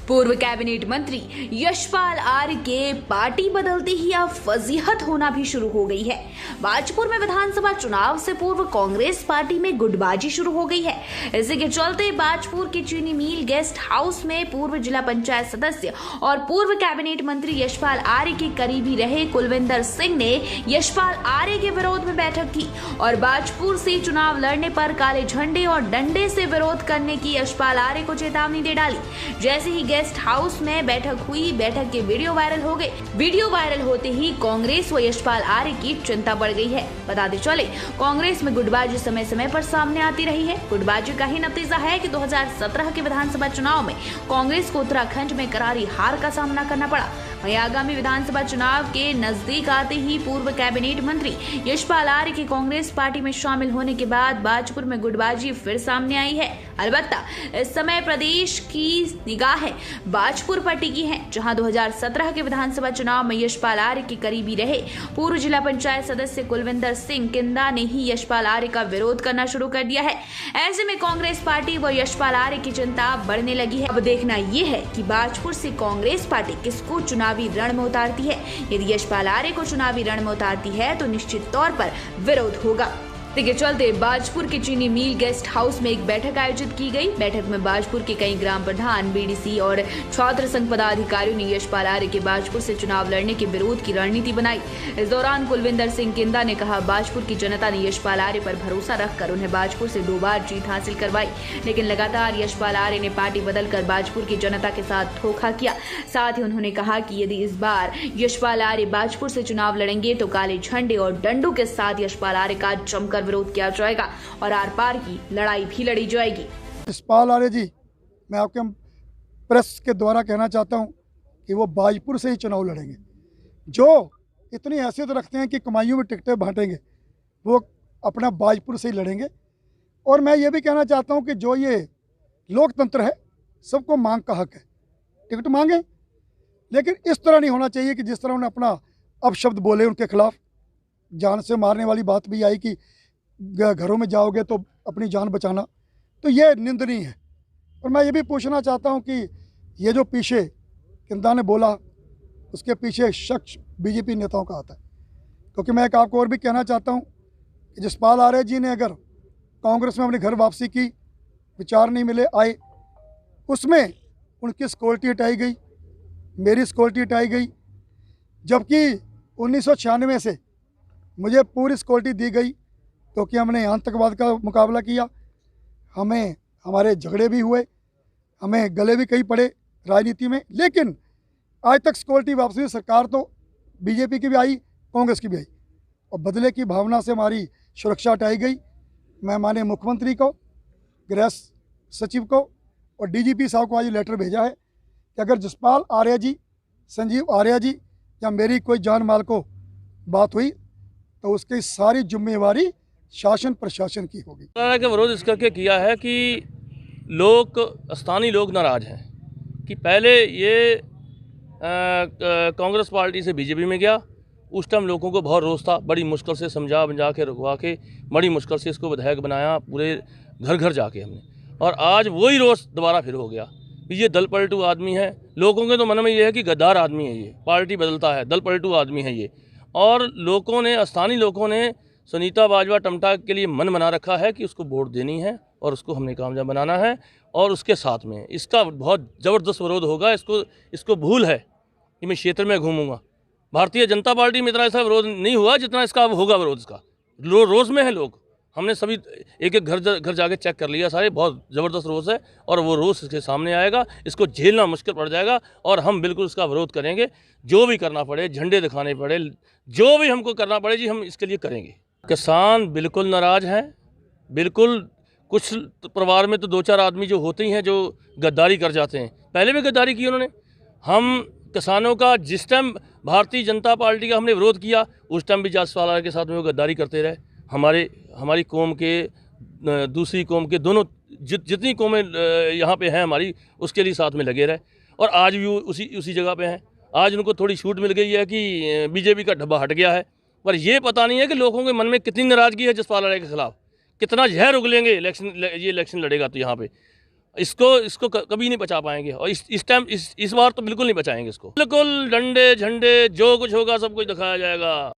पूर्व कैबिनेट मंत्री यशपाल आर्य के पार्टी बदलते ही अब फजीहत होना भी शुरू हो गई है। बाजपुर में विधानसभा चुनाव से पूर्व कांग्रेस पार्टी में गुटबाजी शुरू हो गई है। इसी के चलते बाजपुर के चीनी मिल गेस्ट हाउस में पूर्व जिला पंचायत सदस्य और पूर्व कैबिनेट मंत्री यशपाल आर्य के करीबी रहे कुलविंदर सिंह ने यशपाल आर्य के विरोध में बैठक की और बाजपुर से चुनाव लड़ने पर काले झंडे और डंडे से विरोध करने की यशपाल आर्य को चेतावनी दे डाली। जैसे ही गेस्ट हाउस में बैठक हुई, बैठक के वीडियो वायरल हो गए। वीडियो वायरल होते ही कांग्रेस व यशपाल आर्य की चिंता बढ़ गई है। बताते चले, कांग्रेस में गुटबाजी समय समय पर सामने आती रही है। गुटबाजी का ही नतीजा है कि 2017 के विधानसभा चुनाव में कांग्रेस को उत्तराखंड में करारी हार का सामना करना पड़ा। वहीं आगामी विधानसभा चुनाव के नजदीक आते ही पूर्व कैबिनेट मंत्री यशपाल आर्य के कांग्रेस पार्टी में शामिल होने के बाद बाजपुर में गुटबाजी फिर सामने आई है। अलबत्ता इस समय प्रदेश की निगाहें बाजपुर पर टिकी है, जहां 2017 के विधानसभा चुनाव में यशपाल आर्य के करीबी रहे पूर्व जिला पंचायत सदस्य कुलविंदर सिंह किंदा ने ही यशपाल आर्य का विरोध करना शुरू कर दिया है। ऐसे में कांग्रेस पार्टी व यशपाल आर्य की चिंता बढ़ने लगी है। अब देखना यह है कि बाजपुर से कांग्रेस पार्टी किसको चुनावी रण में उतारती है। यदि यशपाल आर्य को चुनावी रण में उतारती है तो निश्चित तौर पर विरोध होगा। इसके चलते बाजपुर के चीनी मिल गेस्ट हाउस में एक बैठक आयोजित की गई। बैठक में बाजपुर के कई ग्राम प्रधान, बीडीसी और छात्र संघ पदाधिकारियों ने यशपाल आर्य के बाजपुर से चुनाव लड़ने के विरोध की रणनीति बनाई। इस दौरान कुलविंदर सिंह किंदा ने कहा, बाजपुर की जनता ने यशपाल आर्य पर भरोसा रखकर उन्हें बाजपुर से 2 बार जीत हासिल करवाई, लेकिन लगातार यशपाल आर्य ने पार्टी बदलकर बाजपुर की जनता के साथ धोखा किया। साथ ही उन्होंने कहा कि यदि इस बार यशपाल आर्य बाजपुर से चुनाव लड़ेंगे तो काले झंडे और डंडों के साथ यशपाल आर्य का जमकर विरोध किया जाएगा और आर पार की लड़ाई भी लड़ी जाएगी। यशपाल आर्य जी, मैं आपके प्रेस के द्वारा कहना चाहता हूं कि वो बाजपुर से ही चुनाव लड़ेंगे। जो इतनी हैसियत रखते हैं कि कमाइयों में टिकटें बांटेंगे, वो अपना बाजपुर से ही लड़ेंगे। और मैं ये भी कहना चाहता हूं कि जो ये लोकतंत्र है, सबको मांग का हक है, टिकट मांगे, लेकिन इस तरह नहीं होना चाहिए कि जिस तरह उन्होंने अपना अपशब्द बोले उनके खिलाफ। जान से मारने वाली बात भी आई कि घरों में जाओगे तो अपनी जान बचाना, तो ये निंदनीय है। और मैं ये भी पूछना चाहता हूं कि ये जो पीछे किंदा ने बोला, उसके पीछे शख्स बीजेपी नेताओं का आता है। क्योंकि मैं एक आपको और भी कहना चाहता हूं कि यशपाल आर्य जी ने अगर कांग्रेस में अपनी घर वापसी की, विचार नहीं मिले आए, उसमें उनकी सिक्योरिटी हटाई गई, मेरी सिक्योरिटी हटाई गई, जबकि 1996 से मुझे पूरी सिक्योरिटी दी गई, क्योंकि हमने आतंकवाद का मुकाबला किया। हमें हमारे झगड़े भी हुए, हमें गले भी कई पड़े राजनीति में, लेकिन आज तक सिक्योरिटी वापस हुई। सरकार तो बीजेपी की भी आई, कांग्रेस की भी आई, और बदले की भावना से हमारी सुरक्षा हटाई गई। मैं माननीय मुख्यमंत्री को, गृह सचिव को और डीजीपी साहब को आज लेटर भेजा है कि अगर यशपाल आर्य जी, संजीव आर्य जी या मेरी कोई जान माल को बात हुई तो उसकी सारी जिम्मेवारी शासन प्रशासन की होगी। का विरोध इस करके किया है कि लोग, स्थानीय लोग नाराज हैं कि पहले ये कांग्रेस पार्टी से बीजेपी में गया, उस टाइम लोगों को बहुत रोष था, बड़ी मुश्किल से समझा के रुकवा के बड़ी मुश्किल से इसको विधायक बनाया, पूरे घर घर जाके हमने। और आज वही रोष दोबारा फिर हो गया कि ये दल पलटू आदमी है। लोगों के तो मन में ये है कि गद्दार आदमी है, ये पार्टी बदलता है, दल पलटू आदमी है ये। और लोगों ने, स्थानीय लोगों ने सुनीता बाजवा टमटा के लिए मन बना रखा है कि उसको वोट देनी है और उसको हमने कामयाब बनाना है। और उसके साथ में इसका बहुत ज़बरदस्त विरोध होगा। इसको भूल है कि मैं क्षेत्र में घूमूंगा। भारतीय जनता पार्टी में इतना ऐसा विरोध नहीं हुआ जितना इसका अब होगा विरोध। इसका रोज़ में है लोग, हमने सभी एक एक घर जाके चेक कर लिया, सारे बहुत ज़बरदस्त रोष है और वो रोष इसके सामने आएगा। इसको झेलना मुश्किल पड़ जाएगा और हम बिल्कुल इसका विरोध करेंगे। जो भी करना पड़े, झंडे दिखाने पड़े, जो भी हमको करना पड़े जी, हम इसके लिए करेंगे। किसान बिल्कुल नाराज़ हैं, बिल्कुल। कुछ परिवार में तो 2-4 आदमी जो होते ही हैं जो गद्दारी कर जाते हैं। पहले भी गद्दारी की उन्होंने। हम किसानों का जिस टाइम भारतीय जनता पार्टी का हमने विरोध किया, उस टाइम भी यशपाल आर्य के साथ में वो गद्दारी करते रहे। हमारी कौम के, दूसरी कौम के, दोनों जितनी कौमें यहाँ पे हैं हमारी, उसके लिए साथ में लगे रहे। और आज भी वो उसी जगह पे हैं। आज उनको थोड़ी छूट मिल गई है कि बीजेपी का ढब्बा हट गया है, पर ये पता नहीं है कि लोगों के मन में कितनी नाराज़गी है यशपाल आर्य के खिलाफ, कितना जहर उगलेंगे ये इलेक्शन लड़ेगा तो यहाँ पे। इसको कभी नहीं बचा पाएंगे और इस टाइम इस बार तो बिल्कुल नहीं बचाएंगे इसको। बिल्कुल डंडे झंडे जो कुछ होगा सब कुछ दिखाया जाएगा।